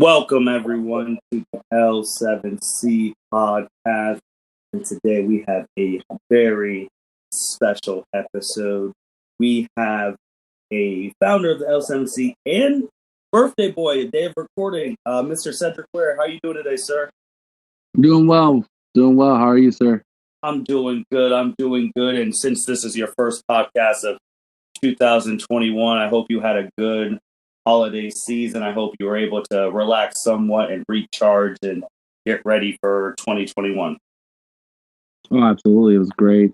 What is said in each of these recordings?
Welcome, everyone, to the L7C podcast. And today we have a very special episode. We have a founder of the L7C and birthday boy, day of recording, Mr. Cedric Ware. How are you doing today, sir? Doing well. How are you, sir? I'm doing good. And since this is your first podcast of 2021, I hope you had a good holiday season. I hope you were able to relax somewhat and recharge and get ready for 2021. Oh, absolutely. It was great.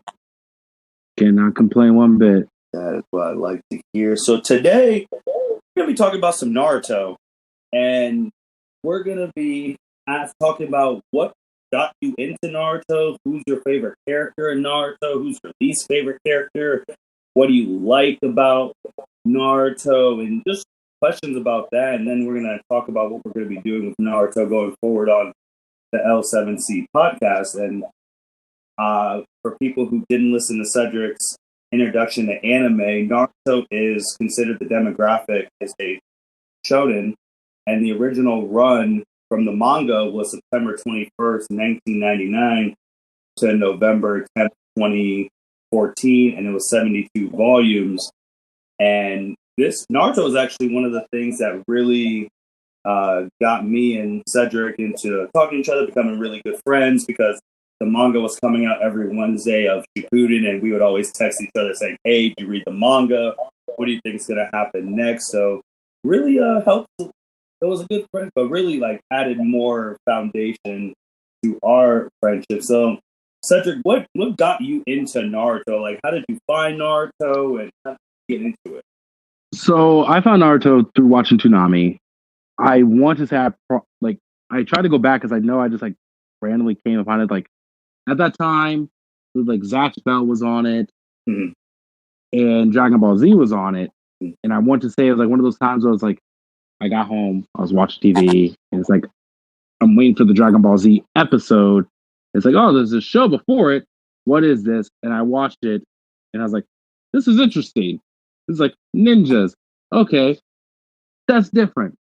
Cannot complain one bit. That is what I like to hear. So today, we're going to be talking about some Naruto. And we're going to be talking about what got you into Naruto, who's your favorite character in Naruto, who's your least favorite character, what do you like about Naruto, and just questions about that. And then we're going to talk about what we're going to be doing with Naruto going forward on the L7C podcast. And for people who didn't listen to Cedric's introduction to anime, Naruto is considered the demographic as a shonen, and the original run from the manga was September 21st, 1999 to November 10th, 2014, and it was 72 volumes. And this Naruto is actually one of the things that really got me and Cedric into talking to each other, becoming really good friends, because the manga was coming out every Wednesday of Shippuden, and we would always text each other saying, "Hey, did you read the manga? What do you think is going to happen next?" So really helped. It was a good friend, but really added more foundation to our friendship. So Cedric, what got you into Naruto? Like, how did you find Naruto and how did you get into it? So I found Naruto through watching Toonami. I want to say I tried to go back because I know I just randomly came upon it. At that time, it was Zatch Bell was on it, and Dragon Ball Z was on it. And I want to say it was one of those times where I was I got home, I was watching TV, and it's I'm waiting for the Dragon Ball Z episode. It's oh, there's a show before it. What is this? And I watched it, and I was this is interesting. It's ninjas. Okay, that's different.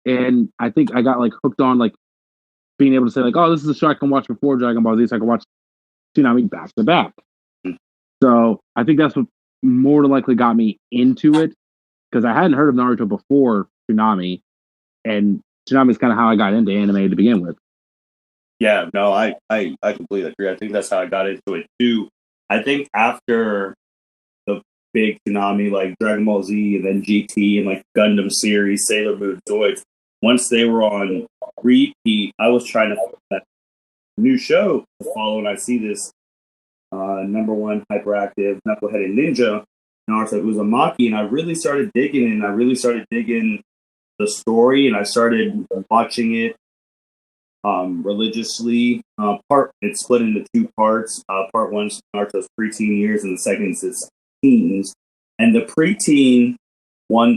And I think I got hooked on being able to say oh, this is a show I can watch before Dragon Ball Z, so I can watch Toonami back to back. So I think that's what more than likely got me into it, because I hadn't heard of Naruto before Toonami, and Toonami is kind of how I got into anime to begin with. Yeah, no, I completely agree. I think that's how I got into it too. I think after the big Toonami, like Dragon Ball Z and then GT and Gundam series, Sailor Moon, Zoids, once they were on repeat, I was trying to find that new show to follow, and I see this number one hyperactive knuckleheaded ninja, Naruto Uzumaki, and I really started digging it, and I really started digging the story, and I started watching it religiously. It's split into two parts. Part one is Naruto's preteen years, and the second is his teens. And the preteen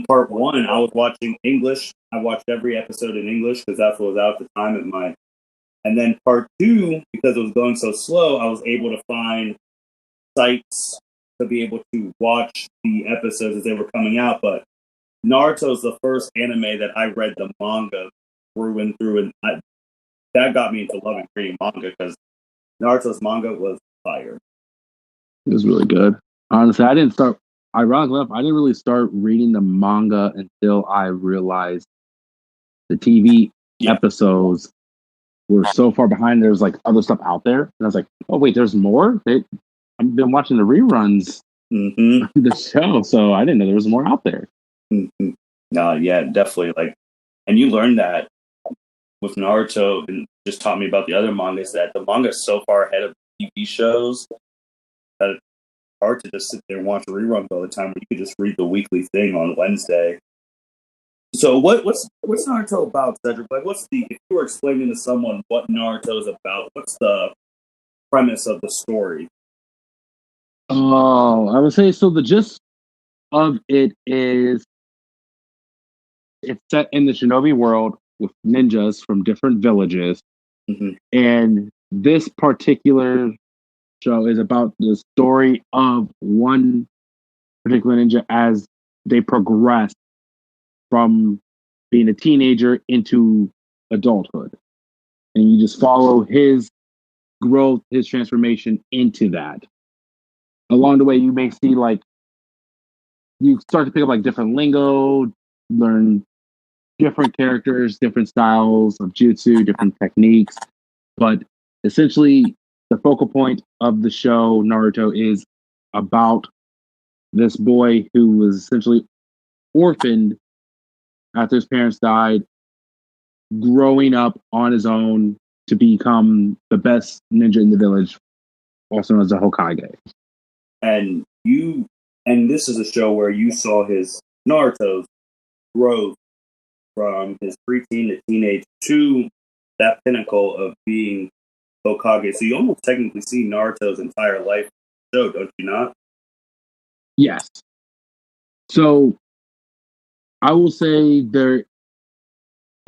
part one, I was watching English. I watched every episode in English because that's what was out at the time at my. And then part two, because it was going so slow, I was able to find sites to be able to watch the episodes as they were coming out. But Naruto is the first anime that I read the manga through and through, and that got me into loving reading manga because Naruto's manga was fire. It was really good. Honestly, ironically enough, I didn't really start reading the manga until I realized the TV episodes were so far behind. There was other stuff out there, and I was oh wait, there's more. I've been watching the reruns of the show, so I didn't know there was more out there. No, yeah, definitely. And you learned that with Naruto, and just taught me about the other mangas, that the manga is so far ahead of TV shows that it's hard to just sit there and watch reruns all the time. Where you could just read the weekly thing on Wednesday. So what's Naruto about, Cedric? If you were explaining to someone what Naruto is about, what's the premise of the story? Oh, I would say so. The gist of it is it's set in the shinobi world with ninjas from different villages. And this particular show is about the story of one particular ninja as they progress from being a teenager into adulthood. And you just follow his growth, his transformation into that. Along the way, you may see like you start to pick up like different lingo, learn different characters, different styles of jutsu, different techniques. But essentially, the focal point of the show, Naruto, is about this boy who was essentially orphaned after his parents died, growing up on his own to become the best ninja in the village, also known as the Hokage. And this is a show where you saw his Naruto's growth from his preteen to teenage to that pinnacle of being Hokage. So you almost technically see Naruto's entire life show, don't you not? Yes. So I will say there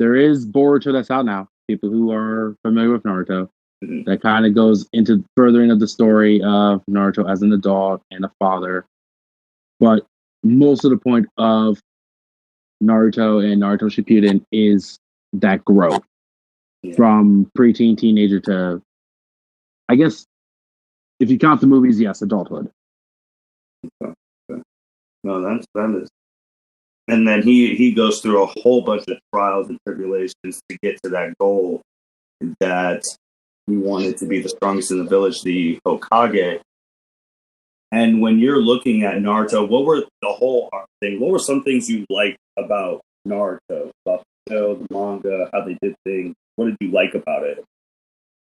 is Boruto that's out now. People who are familiar with Naruto, that kind of goes into furthering of the story of Naruto as an adult and a father. But most of the point of Naruto and Naruto Shippuden is that growth from preteen, teenager to, I guess, if you count the movies, yes, adulthood. Okay. No, that is. And then he goes through a whole bunch of trials and tribulations to get to that goal that he wanted to be the strongest in the village, the Hokage. And when you're looking at Naruto, what were the whole thing? What were some things you liked about Naruto, about the show, the manga, how they did things? What did you like about it?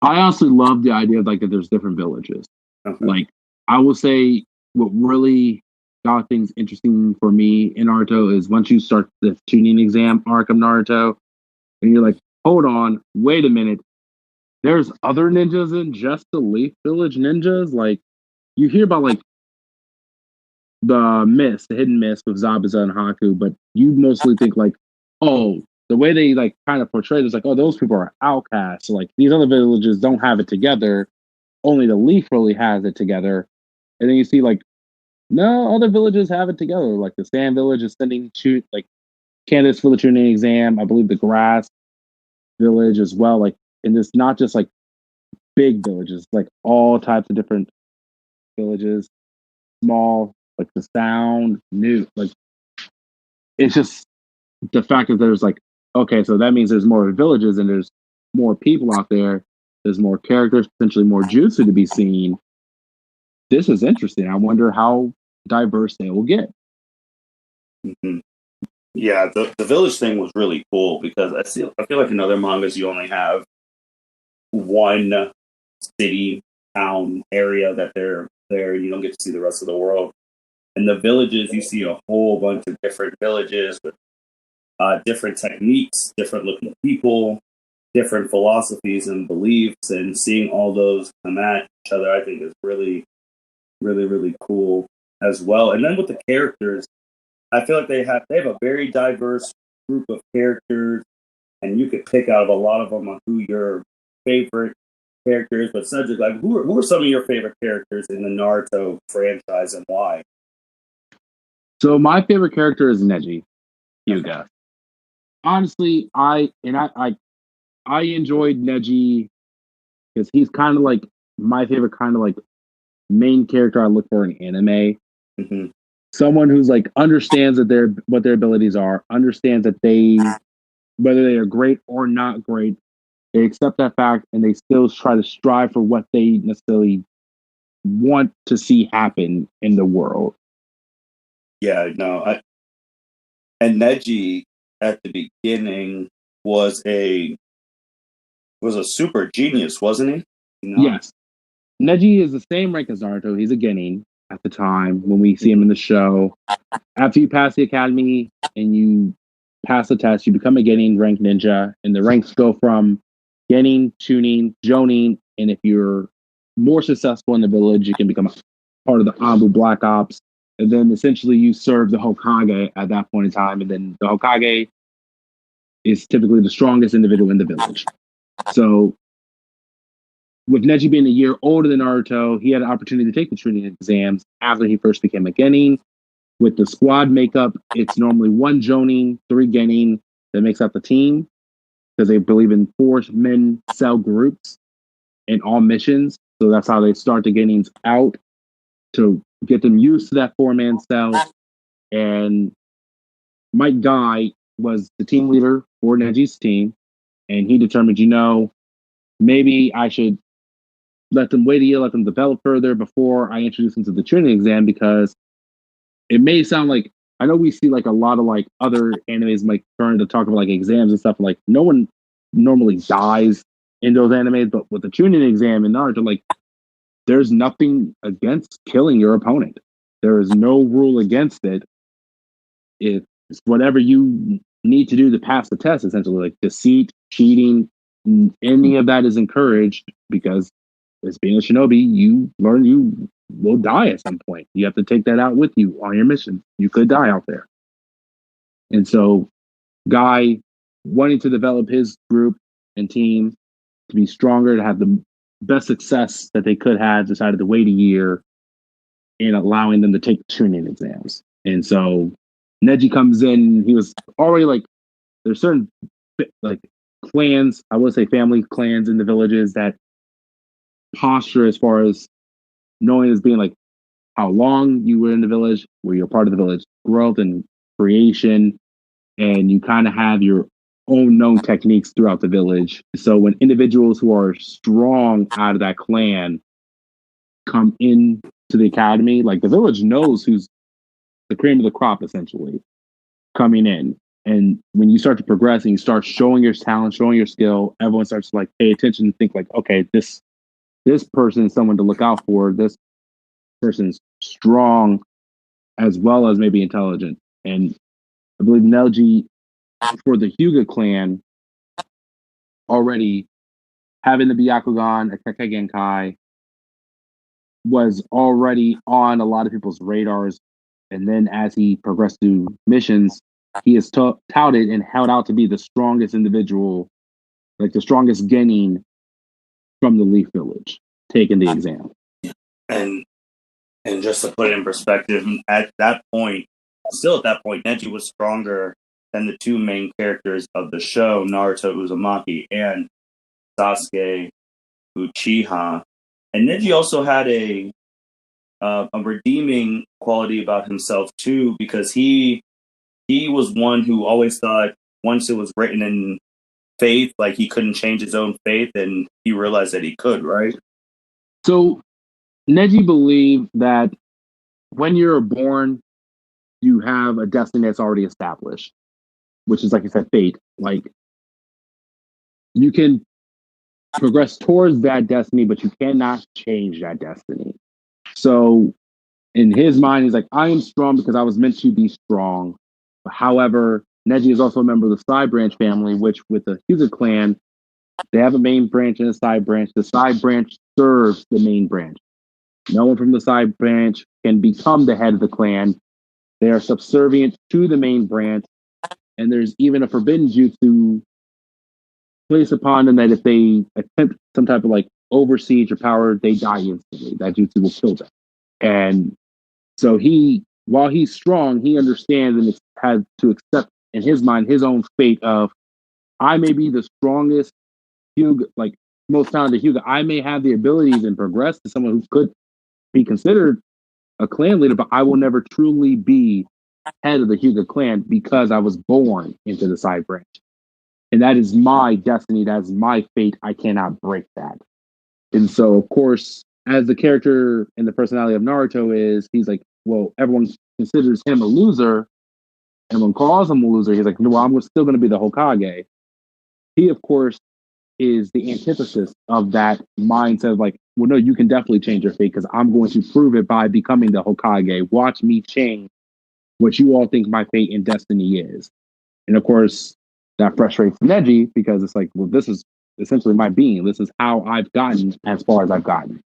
I honestly love the idea of like that there's different villages. Okay. Like I will say, what really got things interesting for me in Naruto is once you start the tuning exam arc of Naruto, and you're like, hold on, wait a minute, there's other ninjas than just the Leaf Village ninjas. Like you hear about like the hidden mist with Zabuza and Haku, but you mostly think like, oh, the way they like kind of portray it is like, oh, those people are outcasts. So, like these other villages don't have it together. Only the Leaf really has it together. And then you see like, no, other villages have it together. Like the Sand Village is sending like candidates for the tuning exam. I believe the Grass Village as well. Like, and it's not just like big villages, like all types of different villages, small, like the Sound, new, like it's just the fact that there's like, okay, so that means there's more villages and there's more people out there. There's more characters, potentially more jutsu to be seen. This is interesting. I wonder how diverse they will get. Mm-hmm. Yeah, the village thing was really cool because I feel like in other mangas you only have one city, town, area that they're there. You don't get to see the rest of the world. In the villages, you see a whole bunch of different villages with different techniques, different looking people, different philosophies and beliefs, and seeing all those come at each other, I think is really, really, really cool as well. And then with the characters, I feel like they have a very diverse group of characters, and you could pick out of a lot of them on who your favorite characters. But Cedric, like who are some of your favorite characters in the Naruto franchise and why? So my favorite character is Neji Hyuga. Honestly, I enjoyed Neji because he's kind of like my favorite kind of like main character I look for in anime. Mm-hmm. Someone who's like understands that what their abilities are, understands that whether they are great or not great, they accept that fact and they still try to strive for what they necessarily want to see happen in the world. Yeah, no, and Neji at the beginning was a super genius, wasn't he? You know? Yes. Neji is the same rank as Naruto. He's a Genin at the time when we see him in the show. After you pass the academy and you pass the test, you become a Genin rank ninja, and the ranks go from Genin, Chunin, Jonin, and if you're more successful in the village, you can become a part of the Anbu Black Ops, and then essentially you serve the Hokage at that point in time, and then the Hokage is typically the strongest individual in the village. So with Neji being a year older than Naruto, he had an opportunity to take the training exams after he first became a Genin. With the squad makeup, it's normally one Jonin, 3 Genin that makes up the team. because they believe in 4-man cell groups in all missions. So that's how they start the Guineans out to get them used to that 4-man cell. And Mike Guy was the team leader for Neji's team, and he determined, maybe I should let them wait a year, let them develop further before I introduce them to the training exam, because it may sound like, I know we see like a lot of like other animes like trying to talk about like exams and stuff, like no one normally dies in those animes, but with the Chunin exam in Naruto, like there's nothing against killing your opponent. There is no rule against it. It's whatever you need to do to pass the test, essentially, like deceit, cheating, any of that is encouraged, because as being a shinobi, you learn you will die at some point. You have to take that out with you on your mission. You could die out there. And so Guy, wanting to develop his group and team to be stronger, to have the best success that they could have, decided to wait a year in allowing them to take tuning exams. And so Neji comes in. He was already like, there's certain like clans, I would say family clans in the villages that posture as far as knowing as being like how long you were in the village, where you're part of the village growth and creation, and you kind of have your own known techniques throughout the village. So when individuals who are strong out of that clan come in to the academy, like the village knows who's the cream of the crop, essentially, coming in. And when you start to progress and you start showing your talent, showing your skill, everyone starts to like pay attention and think like, okay, this person is someone to look out for. This person's strong as well as maybe intelligent. And I believe Neji, for the Hyuga clan, already having the Byakugan, a Kekkei Genkai, was already on a lot of people's radars. And then as he progressed through missions, he is touted and held out to be the strongest individual, like the strongest Genin from the Leaf Village, taking the exam. And just to put it in perspective, at that point, Neji was stronger than the two main characters of the show, Naruto Uzumaki and Sasuke Uchiha. And Neji also had a redeeming quality about himself too, because he was one who always thought once it was written in faith, like he couldn't change his own faith, and he realized that he could, right? So Neji believed that when you're born, you have a destiny that's already established, which is, like you said, fate. Like, you can progress towards that destiny, but you cannot change that destiny. So in his mind, he's like, I am strong because I was meant to be strong. However, Neji is also a member of the Side Branch family, which with the Hyuga clan, they have a main branch and a side branch. The side branch serves the main branch. No one from the side branch can become the head of the clan. They are subservient to the main branch, and there's even a forbidden jutsu placed upon them that if they attempt some type of like oversiege or power, they die instantly. That jutsu will kill them. And so while he's strong, he understands and has to accept in his mind his own fate of, I may be the strongest Hyuga, like most talented Hyuga. I may have the abilities and progress to someone who could be considered a clan leader, but I will never truly be head of the Hyuga clan because I was born into the side branch. And that is my destiny. That is my fate. I cannot break that. And so, of course, as the character and the personality of Naruto is, he's like, well, everyone considers him a loser. Everyone calls him a loser. He's like, no, well, I'm still going to be the Hokage. He, of course, is the antithesis of that mindset of like, well, no, you can definitely change your fate because I'm going to prove it by becoming the Hokage. Watch me change what you all think my fate and destiny is. And of course, that frustrates Neji because it's like, well, this is essentially my being. This is how I've gotten as far as I've gotten.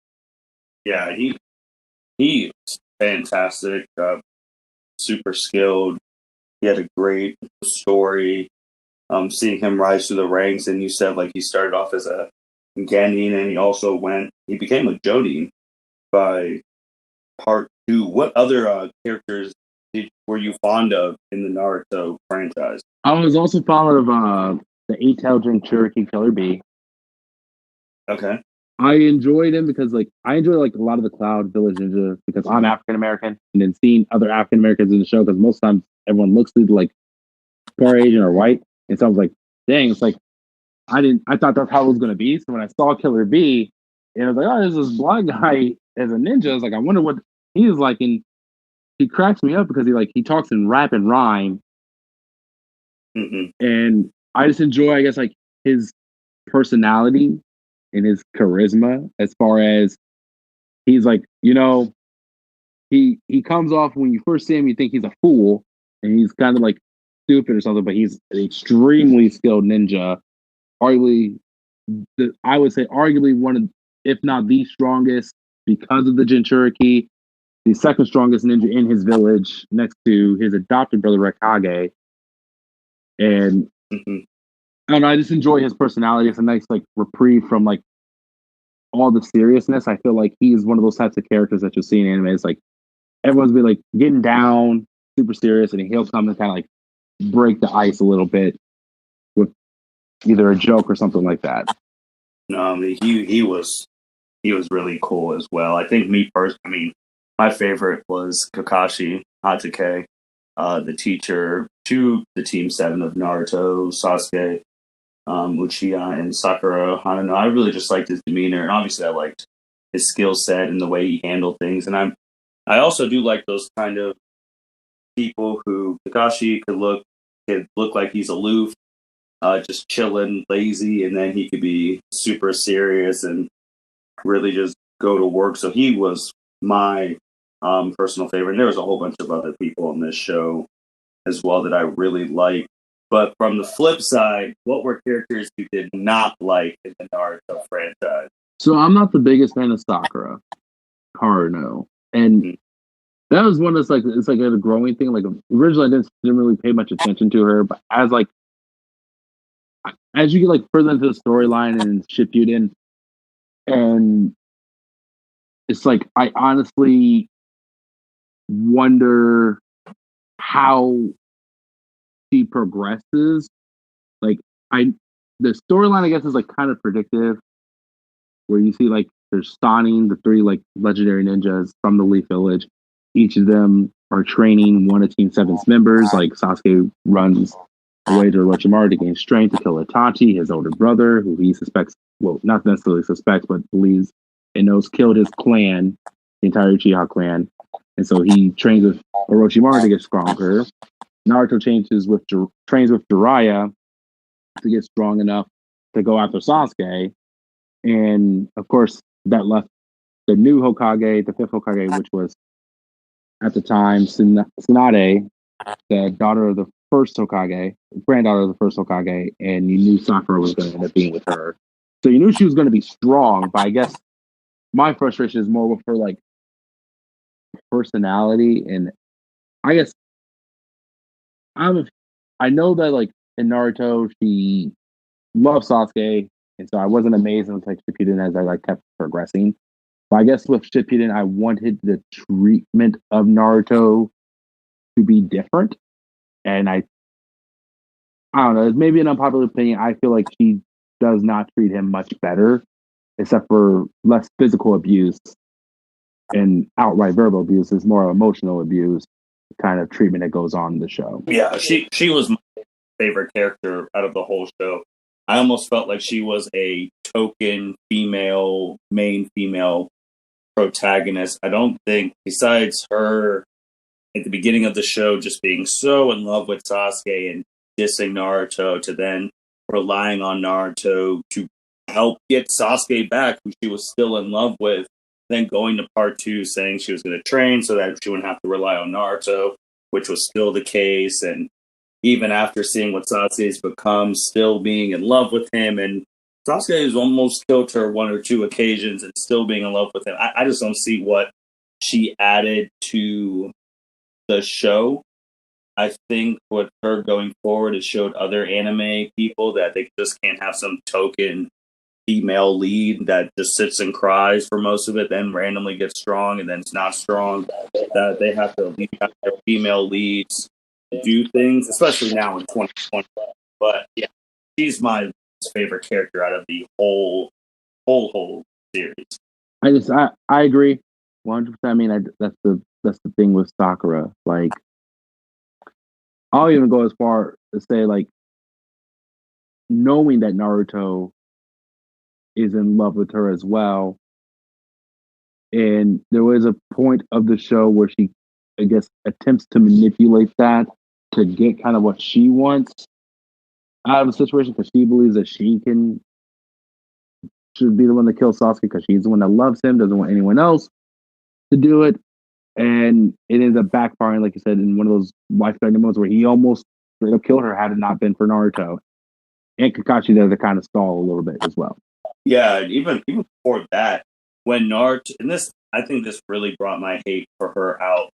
Yeah, he's fantastic, super skilled. He had a great story. Seeing him rise through the ranks, and you said like he started off as a Genin, and he became a Jonin by part 2. What other characters were you fond of in the Naruto franchise? I was also fond of the 8-tailed Jinchuriki Killer Bee. Okay. I enjoyed him because like I enjoy like a lot of the Cloud Village Ninja because I'm African American, and then seeing other African Americans in the show because most times everyone looks either like part Asian or white, and so I was like, dang, it's like I thought that's how it was gonna be. So when I saw Killer Bee, and I was like, oh, there's this black guy as a ninja. I was like, I wonder what he is like, and he cracks me up because he talks in rap and rhyme, and I just enjoy, I guess, like his personality and his charisma as far as he's like, he comes off when you first see him, you think he's a fool and he's kind of like stupid or something, but he's an extremely skilled ninja. Arguably, I would say, arguably one of, if not the strongest, because of the Jinchuriki, the second strongest ninja in his village, next to his adopted brother Raikage. And I don't know, I just enjoy his personality. It's a nice like reprieve from like all the seriousness. I feel like he's one of those types of characters that you'll see in anime. It's like everyone's been like getting down, super serious, and he'll come and kind of like break the ice a little bit with either a joke or something like that. No, he was really cool as well. I think me first. I mean, my favorite was Kakashi Hatake, the teacher to the Team 7 of Naruto, Sasuke, Uchiha, and Sakura. I don't know. I really just liked his demeanor, and obviously I liked his skill set and the way he handled things. And I also do like those kind of people who Kakashi could look like he's aloof, just chilling, lazy, and then he could be super serious and really just go to work. So he was my personal favorite. And there was a whole bunch of other people on this show as well that I really liked. But from the flip side, what were characters you did not like in the Naruto franchise? So I'm not the biggest fan of Sakura, Haruno, and that was one that's like it's like a growing thing. Like originally, I didn't really pay much attention to her, but as you get like further into the storyline and Shippuden, and it's like I honestly wonder how she progresses. Like the storyline, I guess, is like kind of predictive, where you see like there's Stunning, the 3 like legendary ninjas from the Leaf Village. Each of them are training one of Team 7's members. Like Sasuke runs away to Orochimaru to gain strength to kill Itachi, his older brother, who he suspects, well, not necessarily suspects, but believes and knows killed his clan, the entire Uchiha clan. And so he trains with Orochimaru to get stronger. Naruto trains with Jiraiya to get strong enough to go after Sasuke. And of course, that left the new Hokage, the 5th Hokage, which was at the time Tsunade, the daughter of the first Hokage, granddaughter of the first Hokage, and you knew Sakura was going to end up being with her. So you knew she was going to be strong, but I guess my frustration is more with her like personality, and I guess I know that like in Naruto she loves Sasuke, and so I wasn't amazed until like Shippuden as I like kept progressing. But I guess with Shippuden, I wanted the treatment of Naruto to be different, and I don't know. It's maybe an unpopular opinion. I feel like she does not treat him much better, except for less physical abuse and outright verbal abuse. It's more emotional abuse kind of treatment that goes on in the show. Yeah, she was my favorite character out of the whole show. I almost felt like she was a token main female protagonist. I don't think, besides her at the beginning of the show just being so in love with Sasuke and dissing Naruto, to then relying on Naruto to help get Sasuke back, who she was still in love with, then going to part 2 saying she was going to train so that she wouldn't have to rely on Naruto, which was still the case. And even after seeing what Sasuke's become, still being in love with him. And Sasuke has almost killed her 1 or 2 occasions and still being in love with him. I just don't see what she added to the show. I think with her going forward, it showed other anime people that they just can't have some token female lead that just sits and cries for most of it, then randomly gets strong and then it's not strong. That they have to have their female leads do things, especially now in 2020. But yeah, she's my favorite character out of the whole series. I agree 100%. I mean, that's the thing with Sakura. Like, I'll even go as far as say, like, knowing that Naruto is in love with her as well. And there was a point of the show where she, I guess, attempts to manipulate that to get kind of what she wants out of the situation because she believes that she should be the one to kill Sasuke because she's the one that loves him, doesn't want anyone else to do it. And it ends up backfiring, like you said, in one of those life-threatening moments where he almost straight up killed her had it not been for Naruto. And Kakashi there to kind of stall a little bit as well. Yeah, even before that, when Naruto, and this, I think this really brought my hate for her out.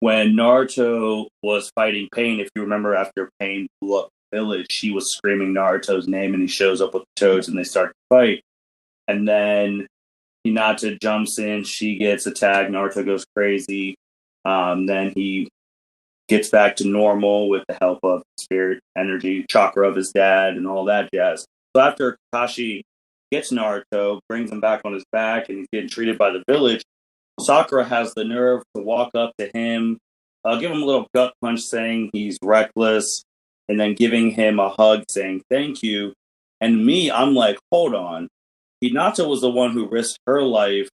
When Naruto was fighting Pain, if you remember, after Pain blew up the village, she was screaming Naruto's name, and he shows up with the toads, and they start to fight. And then Hinata jumps in, she gets attacked, Naruto goes crazy. Then he gets back to normal with the help of spirit energy, chakra of his dad, and all that jazz. So after Kakashi gets Naruto, brings him back on his back, and he's getting treated by the village, Sakura has the nerve to walk up to him, give him a little gut punch saying he's reckless, and then giving him a hug saying thank you. And me, I'm like, hold on. Hinata was the one who risked her life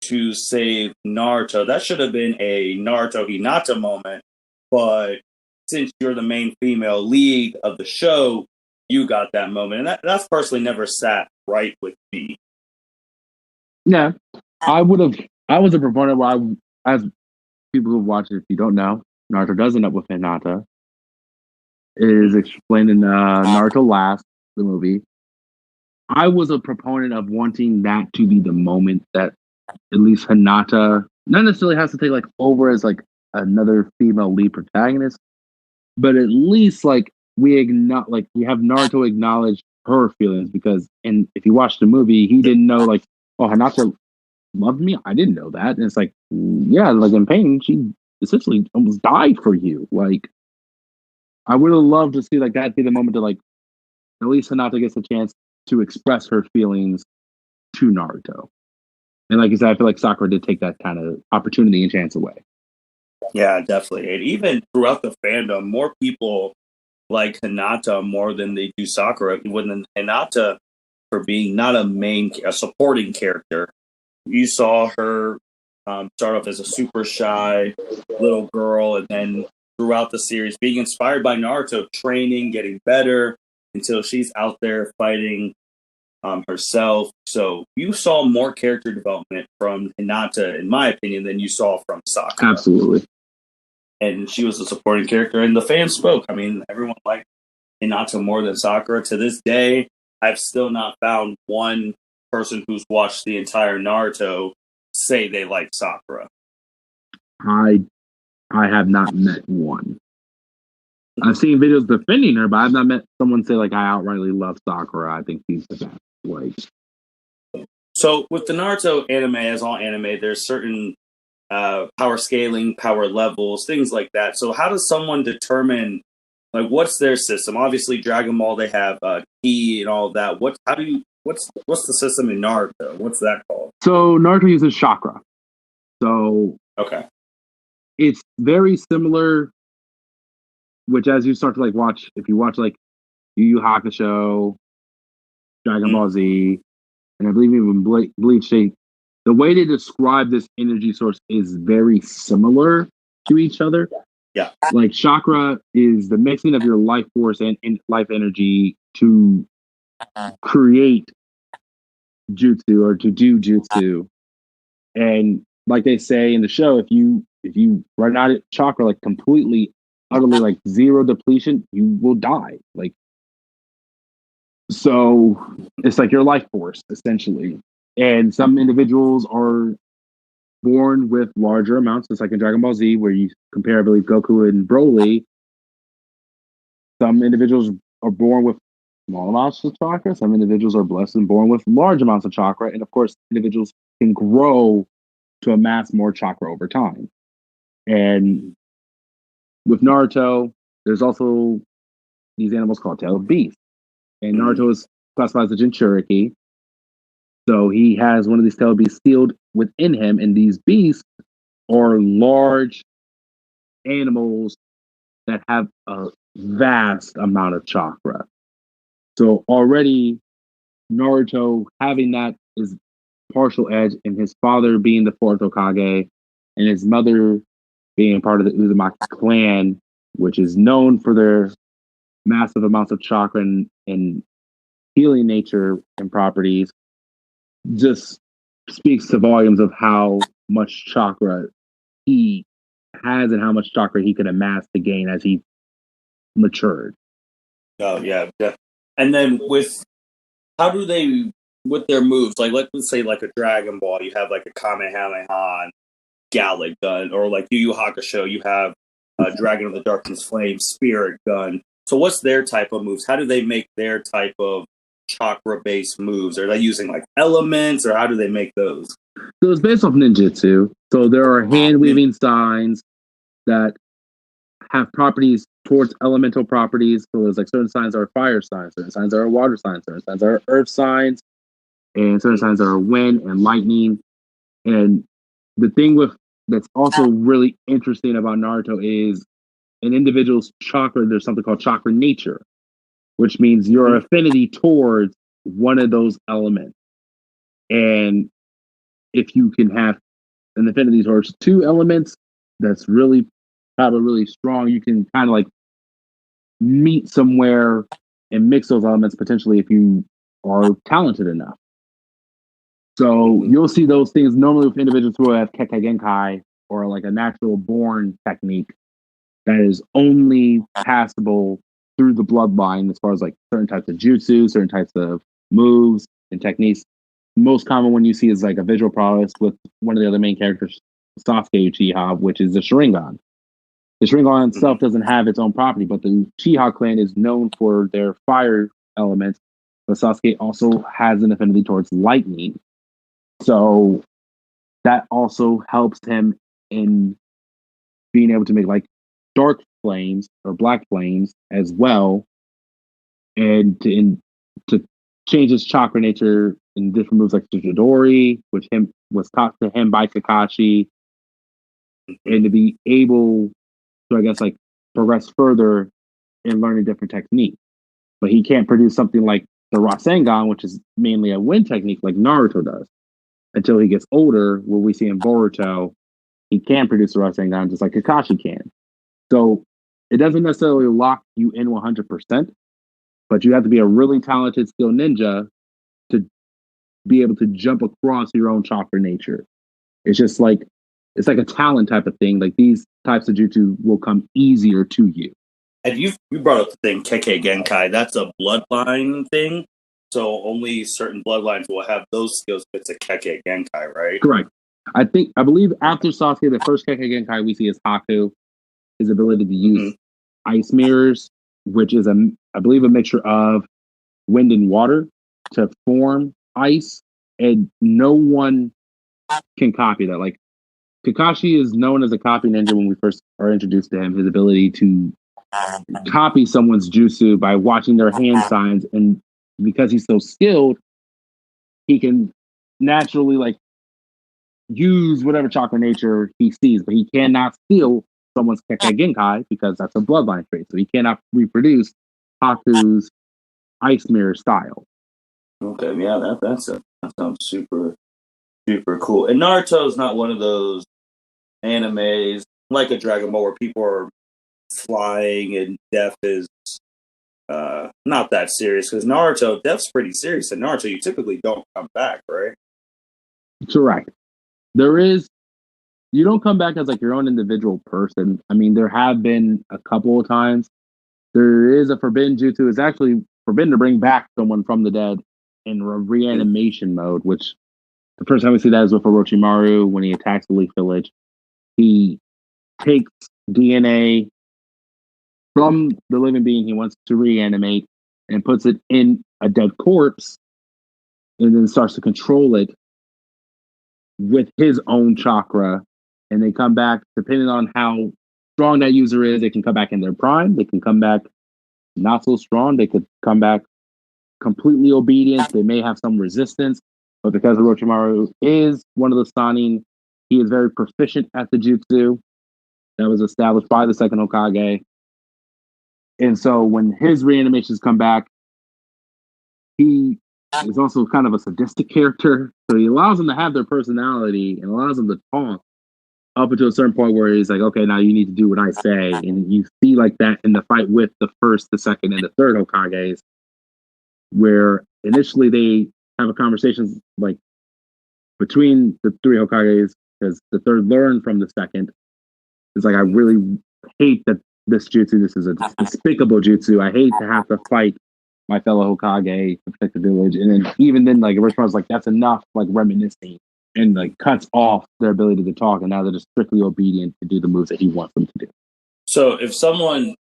to save Naruto. That should have been a Naruto Hinata moment, but since you're the main female lead of the show, you got that moment. And that's personally never sat right with me. Yeah. I was a proponent where as people who watch it, if you don't know, Naruto does end up with Hinata. It is explained in Naruto Last, the movie. I was a proponent of wanting that to be the moment that at least Hinata not necessarily has to take like over as like another female lead protagonist, but at least like we have Naruto acknowledge her feelings because if you watch the movie, he didn't know like, oh, Hinata loved me. I didn't know that. And it's like, yeah, like in Pain, she essentially almost died for you. Like, I would have loved to see like that be the moment to like at least Hinata gets a chance to express her feelings to Naruto. And like I said, I feel like Sakura did take that kind of opportunity and chance away. Yeah, definitely. And even throughout the fandom, more people like Hinata more than they do Sakura. When Hinata, for being not a supporting character, you saw her start off as a super shy little girl, and then throughout the series, being inspired by Naruto, training, getting better, until she's out there fighting herself. So you saw more character development from Hinata, in my opinion, than you saw from Sakura. Absolutely. And she was a supporting character, and the fans spoke. I mean, everyone liked Hinata more than Sakura. To this day, I've still not found one person who's watched the entire Naruto say they like Sakura. I have not met one. I've seen videos defending her, but I've not met someone say like I outrightly love Sakura. I think she's the best. Like, so with the Naruto anime, as all anime, there's certain power scaling, power levels, things like that. So how does someone determine like what's their system? Obviously, Dragon Ball they have ki and all of that. What's the system in Naruto? What's that called? So Naruto uses chakra. So okay, it's very similar. Which, as you start to like watch, if you watch like Yu Yu Hakusho, Dragon Ball Z, and I believe even Bleach, the way they describe this energy source is very similar to each other. Yeah, like chakra is the mixing of your life force and life energy to create jutsu or to do jutsu. And like they say in the show, if you run out of chakra like completely, utterly like zero depletion, you will die. Like, so it's like your life force essentially. And some individuals are born with larger amounts, just like in Dragon Ball Z, where you compare, I believe, Goku and Broly. Some individuals are born with small amounts of chakra. Some individuals are blessed and born with large amounts of chakra. And of course, individuals can grow to amass more chakra over time. And with Naruto, there's also these animals called tailed beasts. and Naruto is classified as a Jinchuriki. So he has one of these tail beasts sealed within him, and these beasts are large animals that have a vast amount of chakra. So already Naruto having that is partial edge, and his father being the fourth Hokage, and his mother being part of the Uzumaki clan, which is known for their massive amounts of chakra and healing nature and properties, just speaks to volumes of how much chakra he has and how much chakra he could amass to gain as he matured. Oh yeah, yeah. And then with how do they with their moves? Like let's say like a Dragon Ball, you have like a Kamehameha, Galick Gun, or like Yu Yu Hakusho, you have Dragon of the Darkness Flame, Spirit Gun. So what's their type of moves? How do they make their type of chakra-based moves? Are they using like elements, or how do they make those? So it's based off ninjutsu. So there are hand weaving signs that have properties towards elemental properties. So there's like certain signs are fire signs, certain signs are water signs, certain signs are earth signs, and certain signs are wind and lightning. And the thing with that's also really interesting about Naruto is an individual's chakra, there's something called chakra nature, which means your affinity towards one of those elements. And if you can have an affinity towards two elements, that's really probably really strong. You can kind of like meet somewhere and mix those elements potentially if you are talented enough. So you'll see those things normally with individuals who have Kekkei Genkai or like a natural born technique that is only passable through the bloodline as far as like certain types of jutsu, certain types of moves and techniques. Most common one you see is like a visual prowess with one of the other main characters, Sasuke Uchiha, which is the Sharingan. The Sharingan itself doesn't have its own property, but the Uchiha clan is known for their fire elements. But Sasuke also has an affinity towards lightning. So that also helps him in being able to make like dark flames or black flames as well, and to change his chakra nature in different moves like Chidori, which was taught to him by Kakashi, and to be able to, I guess, like progress further in learning different techniques. But he can't produce something like the Rasengan, which is mainly a wind technique like Naruto does, until he gets older, where we see in Boruto, he can produce the Rasengan just like Kakashi can. So it doesn't necessarily lock you in 100%, but you have to be a really talented, skilled ninja to be able to jump across your own chakra nature. It's just like, it's like a talent type of thing. Like these types of jutsu will come easier to you. And you brought up the thing Kekkei Genkai. That's a bloodline thing. So only certain bloodlines will have those skills if it's a Kekkei Genkai, right? Correct. I believe after Sasuke, the first Kekkei Genkai we see is Haku, his ability to use ice mirrors, which is I believe a mixture of wind and water to form ice, and no one can copy that. Like Kakashi is known as a copy ninja when we first are introduced to him. His ability to copy someone's jutsu by watching their hand signs, and because he's so skilled, he can naturally like use whatever chakra nature he sees, but he cannot steal someone's Kekkei Genkai because that's a bloodline trait. So he cannot reproduce Haku's ice mirror style. Okay, yeah, that sounds super cool. And Naruto is not one of those animes like a Dragon Ball where people are flying and death is not that serious, because Naruto, death's pretty serious. In Naruto, you typically don't come back, right? Correct. You don't come back as like your own individual person. I mean, there have been a couple of times. There is a forbidden jutsu. It's actually forbidden to bring back someone from the dead in reanimation mode, which the first time we see that is with Orochimaru when he attacks the Leaf Village. He takes DNA from the living being he wants to reanimate and puts it in a dead corpse, and then starts to control it with his own chakra. And they come back, depending on how strong that user is, they can come back in their prime. They can come back not so strong. They could come back completely obedient. They may have some resistance, but because Orochimaru is one of the Sannin, he is very proficient at the jutsu that was established by the second Hokage. And so when his reanimations come back, he is also kind of a sadistic character. So he allows them to have their personality and allows them to talk up until a certain point where he's like, okay, now you need to do what I say. And you see like that in the fight with the first, the second, and the third Hokages, where initially they have a conversation like between the three Hokages, because the third learned from the second. It's like, I really hate that this jutsu, this is a despicable jutsu. I hate to have to fight my fellow Hokage to protect the village. And then even then, like Orochimaru's like, that's enough, like reminiscing, and like cuts off their ability to talk, and now they're just strictly obedient to do the moves that he wants them to do. So if someone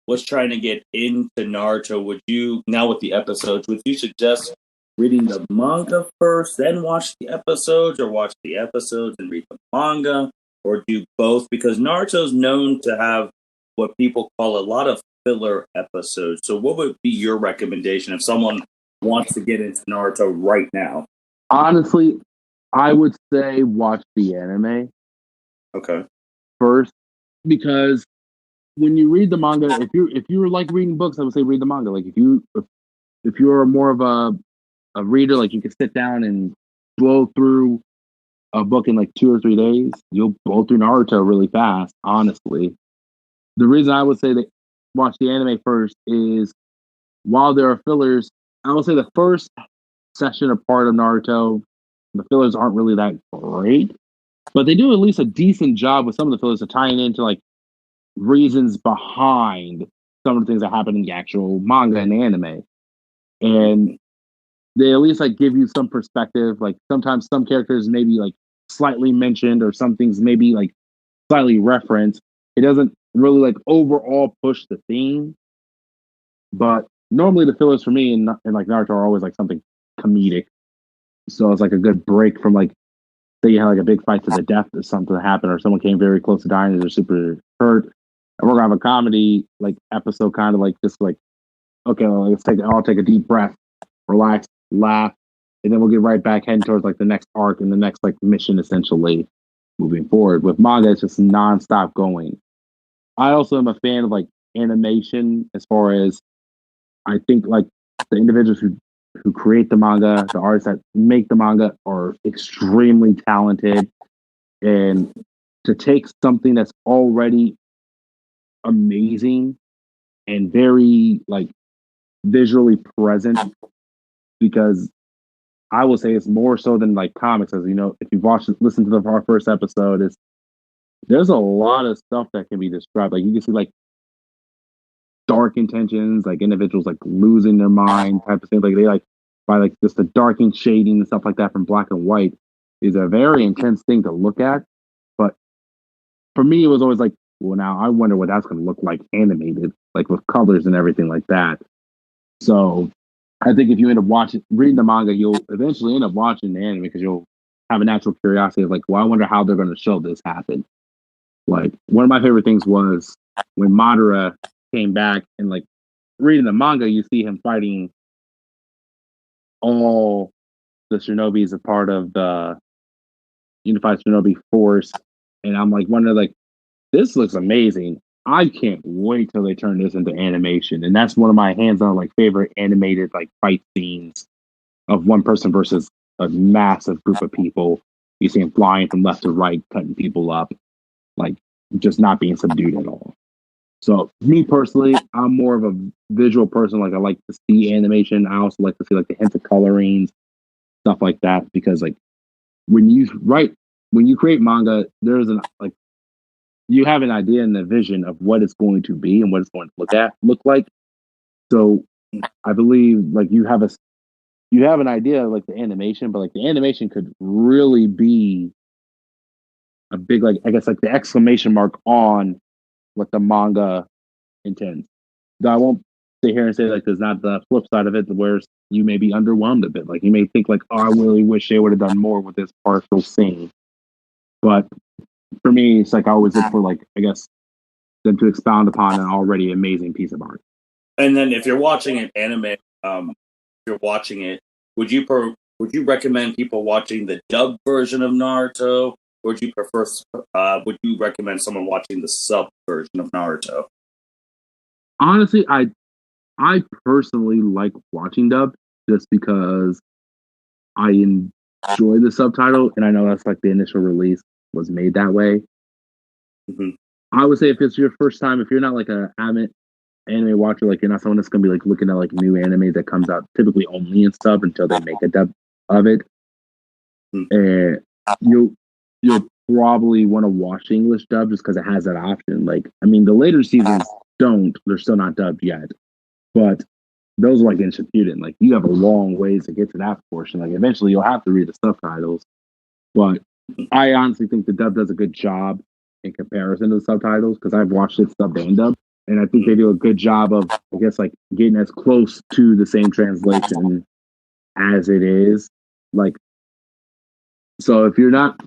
was trying to get into Naruto, would you, now with the episodes, would you suggest reading the manga first, then watch the episodes, or watch the episodes and read the manga, or do both? Because Naruto's known to have what people call a lot of filler episodes. So what would be your recommendation if someone wants to get into Naruto right now? Honestly, I would say watch the anime. Okay. First, because when you read the manga, if you're like reading books, I would say read the manga. Like if you're more of a reader, like you can sit down and blow through a book in like 2 or 3 days, you'll blow through Naruto really fast, honestly. The reason I would say that watch the anime first is, while there are fillers, I will say the first session or part of Naruto, the fillers aren't really that great, but they do at least a decent job with some of the fillers of tying into like reasons behind some of the things that happen in the actual manga and anime. And they at least like give you some perspective. Like sometimes some characters may be like slightly mentioned, or some things maybe like slightly referenced. It doesn't really like overall push the theme, but normally the fillers for me in like Naruto are always like something comedic. So it's like a good break from like, say you had like a big fight to the death or something that happened, or someone came very close to dying and they're super hurt, and we're gonna have a comedy like episode, kind of like just like, okay, well, I'll take a deep breath, relax, laugh, and then we'll get right back heading towards like the next arc and the next like mission, essentially moving forward. With manga, it's just nonstop going. I also am a fan of like animation, as far as I think like the individuals who create the manga, the artists that make the manga are extremely talented, and to take something that's already amazing and very like visually present, because I will say it's more so than like comics. As you know, if you've listened to our first episode, there's a lot of stuff that can be described. Like you can see like dark intentions, like individuals like losing their mind type of thing. Like they like, by like just the darkened shading and stuff like that from black and white is a very intense thing to look at. But for me, it was always like, well, now I wonder what that's going to look like animated, like with colors and everything like that. So I think if you end up reading the manga, you'll eventually end up watching the anime, because you'll have a natural curiosity of like, well, I wonder how they're going to show this happen. Like one of my favorite things was when Madara came back, and like reading the manga, you see him fighting all the Shinobis, a part of the Unified Shinobi Force, and I'm like wondering like, this looks amazing. I can't wait till they turn this into animation. And that's one of my hands-on like favorite animated like fight scenes of one person versus a massive group of people. You see him flying from left to right, cutting people up, like just not being subdued at all. So me personally, I'm more of a visual person. Like I like to see animation. I also like to see like the hints of colorings, stuff like that, because like when you create manga, there's you have an idea and a vision of what it's going to be and what it's going to look like. So I believe like you have an idea of like the animation, but like the animation could really be a big, like, I guess like the exclamation mark on what the manga intends. Though I won't sit here and say like there's not the flip side of it, where you may be underwhelmed a bit. Like you may think like, oh, I really wish they would have done more with this partial scene. But for me, it's like I always look for like, I guess, them to expound upon an already amazing piece of art. And then if you're watching an anime, you're watching it, would you recommend people watching the dubbed version of Naruto, or would you prefer? Would you recommend someone watching the sub version of Naruto? Honestly, I personally like watching dub just because I enjoy the subtitle, and I know that's like the initial release was made that way. Mm-hmm. I would say if it's your first time, if you're not like a avid anime watcher, like you're not someone that's gonna be like looking at like new anime that comes out typically only in sub until they make a dub of it, and you'll probably want to watch English dub just because it has that option. Like, I mean, the later seasons don't; they're still not dubbed yet, but those are like in Shippuden. Like, you have a long ways to get to that portion. Like, eventually you'll have to read the subtitles, but I honestly think the dub does a good job in comparison to the subtitles because I've watched it sub and dub, and I think they do a good job of, I guess, like getting as close to the same translation as it is. Like, so if you're not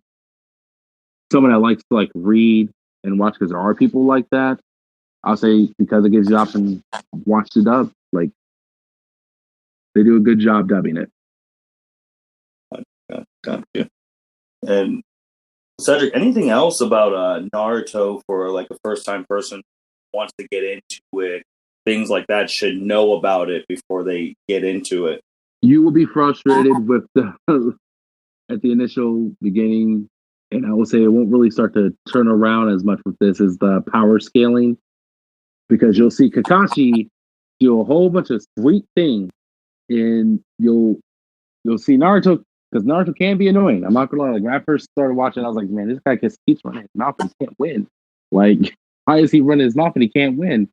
someone that likes to like read and watch, because there are people like that, I'll say because it gives you the option, watch the dub. Like, they do a good job dubbing it. Gotcha. And Cedric, anything else about Naruto for like a first time person who wants to get into it? Things like that should know about it before they get into it. You will be frustrated with the at the initial beginning, and I will say it won't really start to turn around as much with this as the power scaling, because you'll see Kakashi do a whole bunch of sweet things, and you'll see Naruto, because Naruto can be annoying. I'm not gonna lie. Like, when I first started watching, I was like, man, this guy just keeps running his mouth and he can't win. Like, why is he running his mouth and he can't win?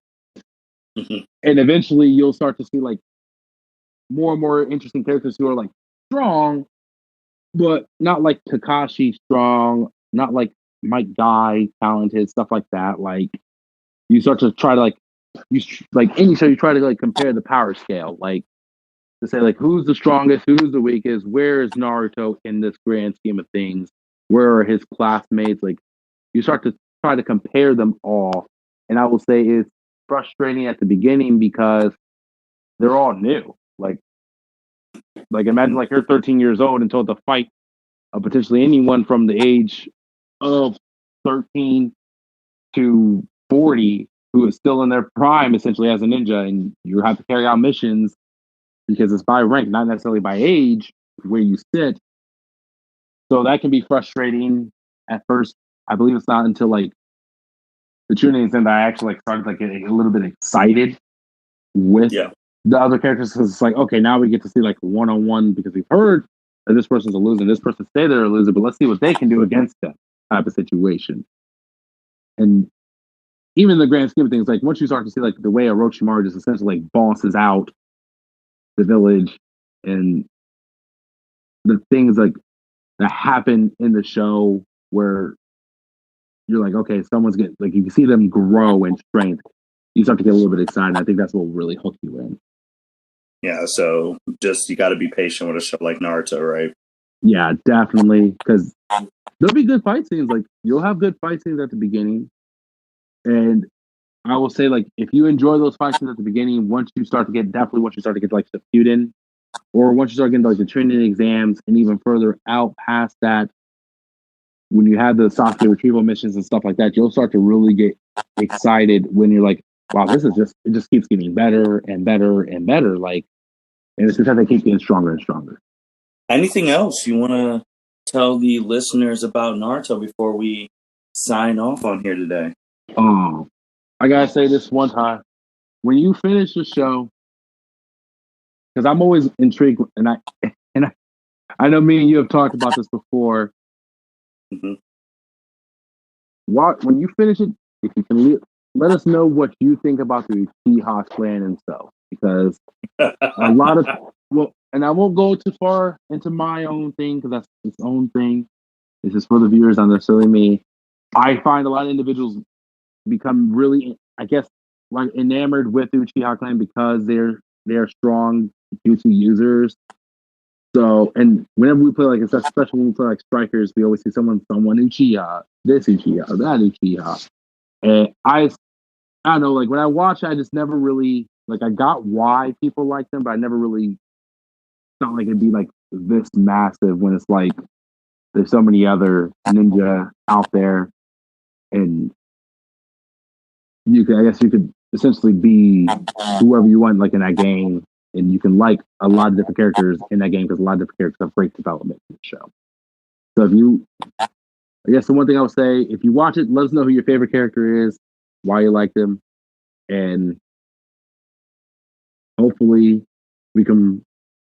Mm-hmm. And eventually, you'll start to see like more and more interesting characters who are like strong, but not like Kakashi strong, not like Mike Guy talented, stuff like that. Like, you start to try to like like any show, you try to like compare the power scale, like to say like who's the strongest, who's the weakest, where is Naruto in this grand scheme of things, where are his classmates? Like, you start to try to compare them all, and I will say it's frustrating at the beginning because they're all new. Like imagine like you're 13 years old and told to fight potentially anyone from the age of 13 to 40 who is still in their prime essentially as a ninja, and you have to carry out missions because it's by rank, not necessarily by age where you sit. So that can be frustrating at first. I believe it's not until like the tuning exam that I actually like started like getting a little bit excited with the other characters, because it's like, okay, now we get to see like one-on-one, because we've heard that this person's a loser, this person say they're a loser, but let's see what they can do against that type of situation. And even in the grand scheme of things, like once you start to see like the way Orochimaru just essentially like bosses out the village and the things like that happen in the show where you're like, okay, someone's getting, like, you can see them grow in strength. You start to get a little bit excited. I think that's what will really hook you in. Yeah, so just you got to be patient with a show like Naruto, right? Yeah, definitely, because there'll be good fight scenes. Like, you'll have good fight scenes at the beginning, and I will say, like, if you enjoy those fight scenes at the beginning, once you start to get like Shippuden, or once you start getting like the training exams, and even further out past that, when you have the Sasuke retrieval missions and stuff like that, you'll start to really get excited when you're like, wow, it just keeps getting better and better and better. Like, and it's because they keep getting stronger and stronger. Anything else you want to tell the listeners about Naruto before we sign off on here today? I gotta say this one time. When you finish the show, because I'm always intrigued, and I know me and you have talked about this before. Mm-hmm. When you finish it, if you can let us know what you think about the Uchiha clan itself, because a lot of and I won't go too far into my own thing because that's its own thing. It's just for the viewers, not necessarily me. I find a lot of individuals become really, I guess, like enamored with the Uchiha clan because they're strong jutsu users. So, and whenever we play like, especially when we play like strikers, we always see someone Uchiha, this Uchiha, that Uchiha. And I don't know, like when I watch, I just never really, like, I got why people like them, but I never really not like it'd be like this massive when it's like there's so many other ninja out there, and I guess you could essentially be whoever you want, like in that game, and you can like a lot of different characters in that game because a lot of different characters have great development in the show. So I guess the one thing I would say, if you watch it, let us know who your favorite character is, why you like them, and hopefully we can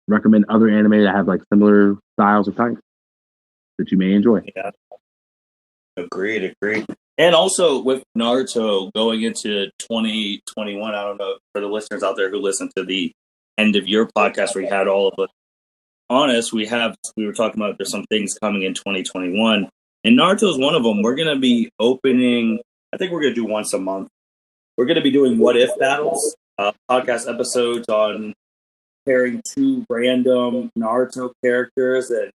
recommend other anime that have like similar styles or types that you may enjoy. Yeah. Agreed. And also with Naruto going into 2021, I don't know, for the listeners out there who listen to the end of your podcast where you had all of us honest, we were talking about there's some things coming in 2021, and Naruto is one of them. We're going to be opening, I think we're going to do once a month. We're going to be doing what if battles, podcast episodes on pairing two random Naruto characters, and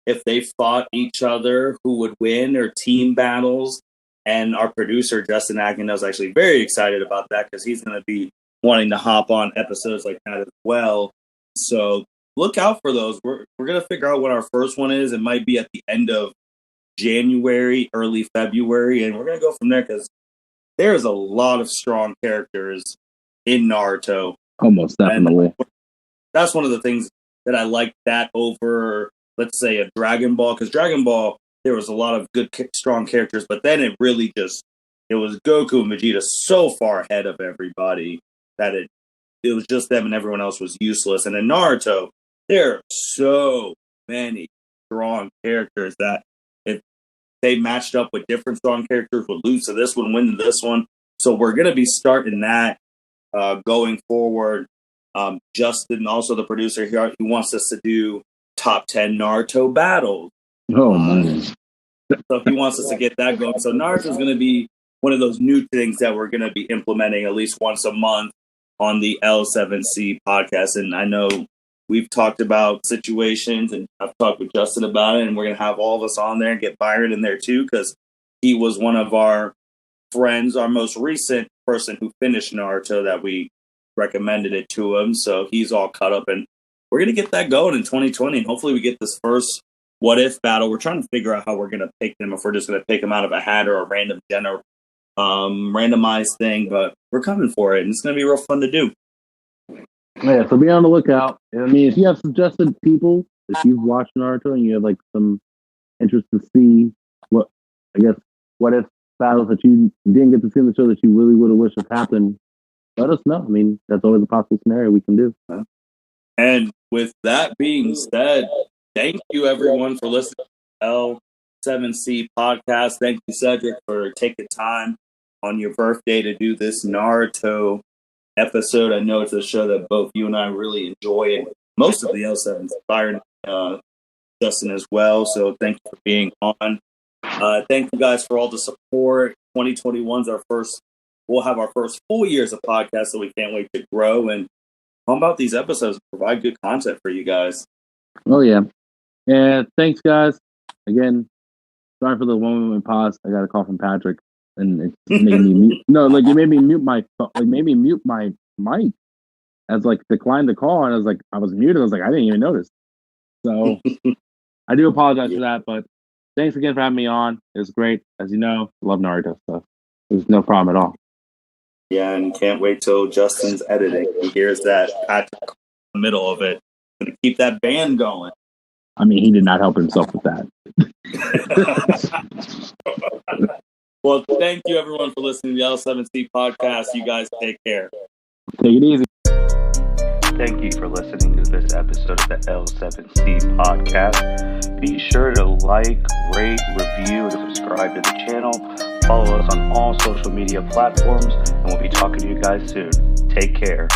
if they fought each other, who would win, or team battles. And our producer, Justin Agnew, is actually very excited about that because he's going to be wanting to hop on episodes like that as well. So look out for those. We're going to figure out what our first one is. It might be at the end of January, early February, and we're going to go from there because there's a lot of strong characters in Naruto. Almost definitely. And that's one of the things that I like that over, let's say, a Dragon Ball, because Dragon Ball, there was a lot of good, strong characters, but then it really it was Goku and Vegeta so far ahead of everybody that it was just them and everyone else was useless. And in Naruto, there are so many strong characters that if they matched up with different strong characters, would lose to this one, win to this one. So we're going to be starting that going forward. Justin, also the producer here, he wants us to do top 10 Naruto battles. Oh, man. So he wants us to get that going. So Naruto is going to be one of those new things that we're going to be implementing at least once a month on the L7C podcast. And I know we've talked about situations, and I've talked with Justin about it, and we're going to have all of us on there and get Byron in there too, because he was one of our friends, our most recent person who finished Naruto that we recommended it to him. So he's all caught up, and we're going to get that going in 2020. And hopefully we get this first what if battle. We're trying to figure out how we're going to pick them, if we're just going to pick them out of a hat or a random randomized thing, but we're coming for it, and it's going to be real fun to do. Yeah, so be on the lookout. I mean, if you have suggested people, if you've watched Naruto and you have like some interest to see what if battles that you didn't get to see in the show that you really would have wished had happened, let us know. I mean, that's always a possible scenario we can do. And with that being said, thank you everyone for listening to L7C podcast. Thank you, Cedric, for taking time on your birthday to do this Naruto episode. I know it's a show that both you and I really enjoy, and most of the L7s, Byron, Justin as well. So thank you for being on. Thank you guys for all the support. 2021's we'll have our first full years of podcasts, so we can't wait to grow and come about these episodes and provide good content for you guys. Oh yeah. And thanks guys. Again, sorry for the 1 moment pause. I got a call from Patrick, and it's making me mute. No, like it made me mute my mic as like declined the call, and I was muted. I was like, I didn't even notice. So I do apologize for that, but thanks again for having me on. It was great. As you know, I love Naruto stuff. There's no problem at all. Yeah, and can't wait till Justin's editing. He hears that Patrick in the middle of it. Gonna keep that band going. I mean, he did not help himself with that. Well, thank you everyone for listening to the L7C podcast. You guys take care. Take it easy. Thank you for listening to this episode of the L7C podcast. Be sure to like, rate, review, and subscribe to the channel. Follow us on all social media platforms, and we'll be talking to you guys soon. Take care.